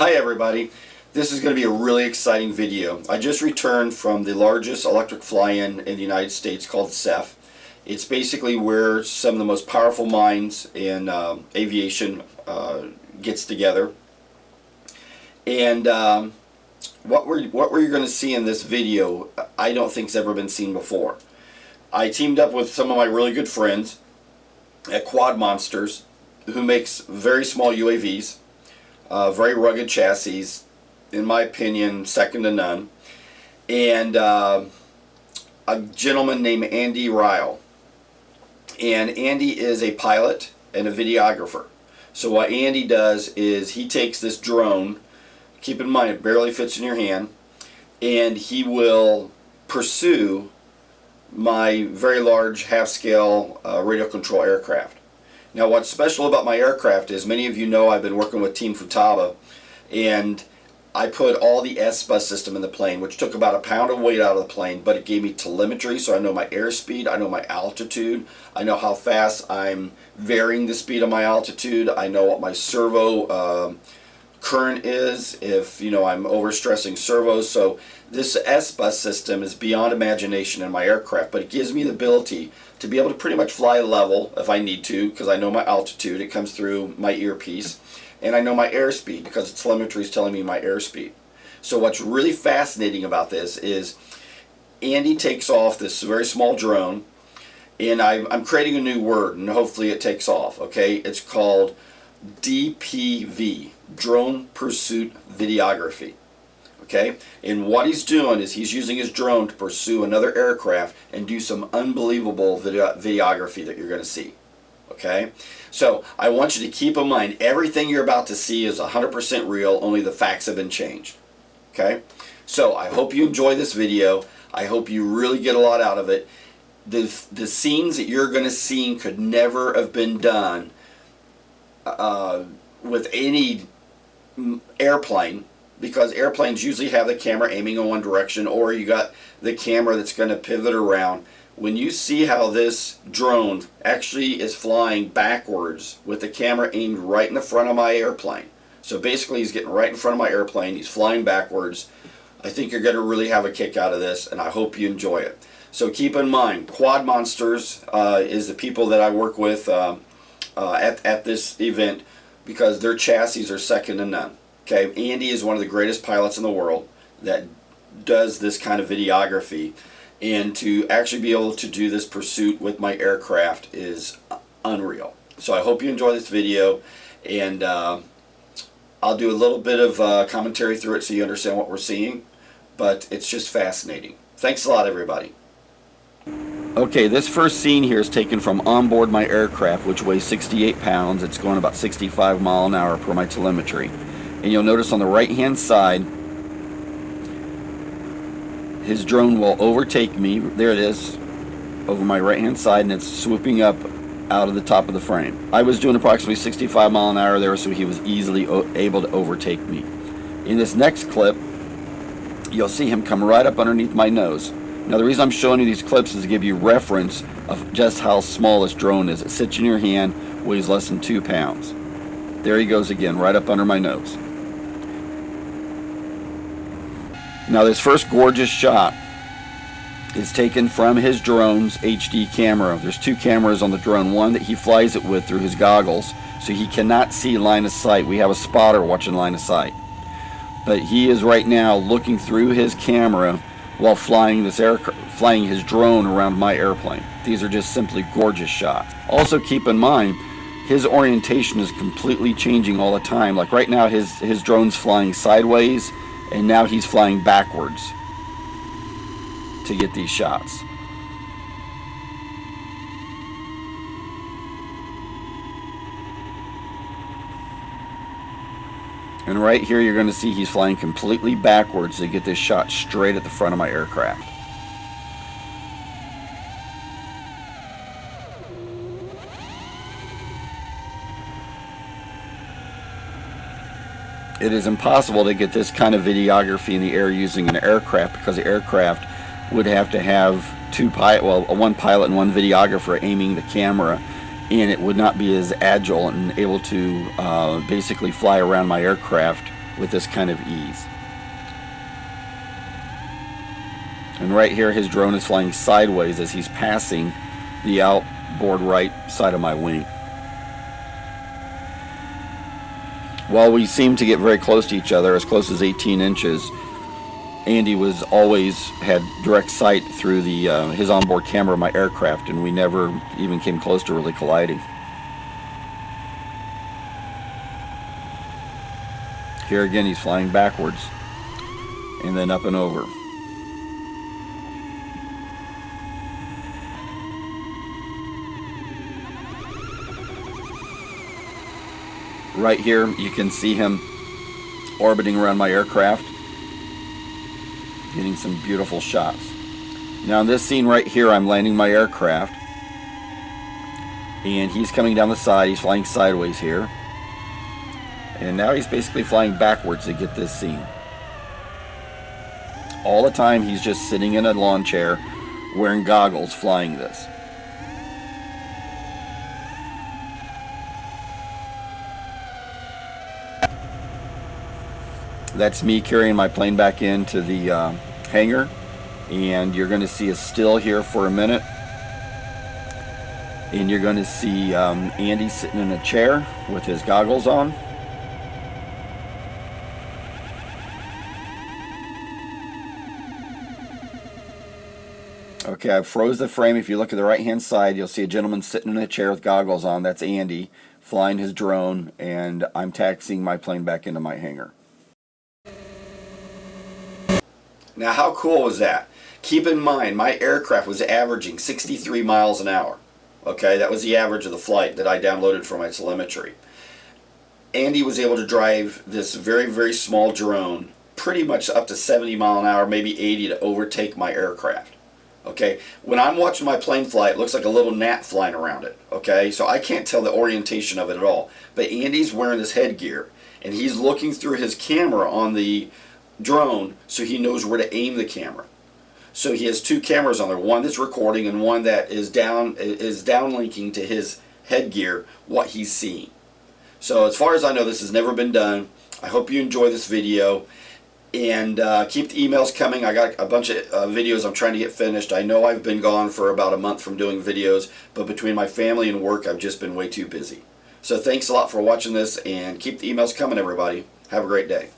Hi everybody, this is going to be a really exciting video. I just returned from the largest electric fly-in in the United States called CEF. It's basically where some of the most powerful minds in aviation gets together. And what we're going to see in this video, I don't think has ever been seen before. I teamed up with some of my really good friends at Quad Monsters, who makes very small UAVs. Very rugged chassis, in my opinion, second to none. And a gentleman named Andy Ryle. And Andy is a pilot and a videographer. So what Andy does is he takes this drone, keep in mind it barely fits in your hand, and he will pursue my very large half-scale radio control aircraft. Now what's special about my aircraft is, many of you know I've been working with Team Futaba, and I put all the S-Bus system in the plane, which took about a pound of weight out of the plane, but it gave me telemetry, so I know my airspeed, I know my altitude, I know how fast I'm varying the speed of my altitude, I know what my servo current is, if I'm overstressing servos. So this S-Bus system is beyond imagination in my aircraft, but it gives me the ability to be able to pretty much fly level if I need to, because I know my altitude, it comes through my earpiece, and I know my airspeed because the telemetry is telling me my airspeed. So what's really fascinating about this is Andy takes off this very small drone, and I'm creating a new word, and hopefully it takes off, okay? It's called DPV, Drone Pursuit Videography. Okay, and what he's doing is he's using his drone to pursue another aircraft and do some unbelievable videography that you're going to see. Okay, so I want you to keep in mind everything you're about to see is 100% real, only the facts have been changed. Okay, so I hope you enjoy this video. I hope you really get a lot out of it. The scenes that you're going to see could never have been done with any airplane, because airplanes usually have the camera aiming in one direction, or you got the camera that's going to pivot around. When you see how this drone actually is flying backwards with the camera aimed right in the front of my airplane, so basically he's getting right in front of my airplane, he's flying backwards, I think you're going to really have a kick out of this, and I hope you enjoy it. So keep in mind, Quad Monsters is the people that I work with at this event, because their chassis are second to none. Okay, Andy is one of the greatest pilots in the world that does this kind of videography, and to actually be able to do this pursuit with my aircraft is unreal. So I hope you enjoy this video, and I'll do a little bit of commentary through it so you understand what we're seeing, but it's just fascinating. Thanks a lot, everybody. Okay, this first scene here is taken from onboard my aircraft, which weighs 68 pounds. It's going about 65 miles an hour per my telemetry. And you'll notice on the right hand side, his drone will overtake me. There it is, over my right hand side, and it's swooping up out of the top of the frame. I was doing approximately 65 miles an hour there, so he was easily able to overtake me. In this next clip, you'll see him come right up underneath my nose. Now the reason I'm showing you these clips is to give you reference of just how small this drone is. It sits in your hand, weighs less than 2 pounds. There he goes again, right up under my nose. Now this first gorgeous shot is taken from his drone's HD camera. There's 2 cameras on the drone, one that he flies it with through his goggles, so he cannot see line of sight. We have a spotter watching line of sight. But he is right now looking through his camera while flying his drone around my airplane. These are just simply gorgeous shots. Also keep in mind, his orientation is completely changing all the time. Like right now his drone's flying sideways, and now he's flying backwards to get these shots. And right here you're going to see he's flying completely backwards to get this shot straight at the front of my aircraft. It is impossible to get this kind of videography in the air using an aircraft, because the aircraft would have to have one pilot and one videographer aiming the camera, and it would not be as agile and able to basically fly around my aircraft with this kind of ease. And right here, his drone is flying sideways as he's passing the outboard right side of my wing. While we seemed to get very close to each other, as close as 18 inches, Andy was always had direct sight through the his onboard camera of my aircraft, and we never even came close to really colliding. Here again, he's flying backwards and then up and over. Right here, you can see him orbiting around my aircraft, getting some beautiful shots. Now in this scene right here, I'm landing my aircraft, and he's coming down the side. He's flying sideways here, and now he's basically flying backwards to get this scene. All the time he's just sitting in a lawn chair wearing goggles flying this. That's me carrying my plane back into the hangar, and you're going to see a still here for a minute, and you're going to see Andy sitting in a chair with his goggles on. Okay, I froze the frame. If you look at the right hand side, you'll see a gentleman sitting in a chair with goggles on. That's Andy flying his drone, and I'm taxiing my plane back into my hangar. Now, how cool was that? Keep in mind, my aircraft was averaging 63 miles an hour. Okay, that was the average of the flight that I downloaded from my telemetry. Andy was able to drive this very, very small drone pretty much up to 70 miles an hour, maybe 80, to overtake my aircraft. Okay, when I'm watching my plane fly, it looks like a little gnat flying around it. Okay, so I can't tell the orientation of it at all. But Andy's wearing this headgear, and he's looking through his camera on the drone so he knows where to aim the camera. So he has two cameras on there, one that's recording and one that is downlinking to his headgear what he's seeing. So as far as I know, this has never been done. I hope you enjoy this video, and keep the emails coming. I got a bunch of videos I'm trying to get finished. I know I've been gone for about a month from doing videos, but between my family and work, I've just been way too busy. So thanks a lot for watching this, and keep the emails coming, everybody. Have a great day.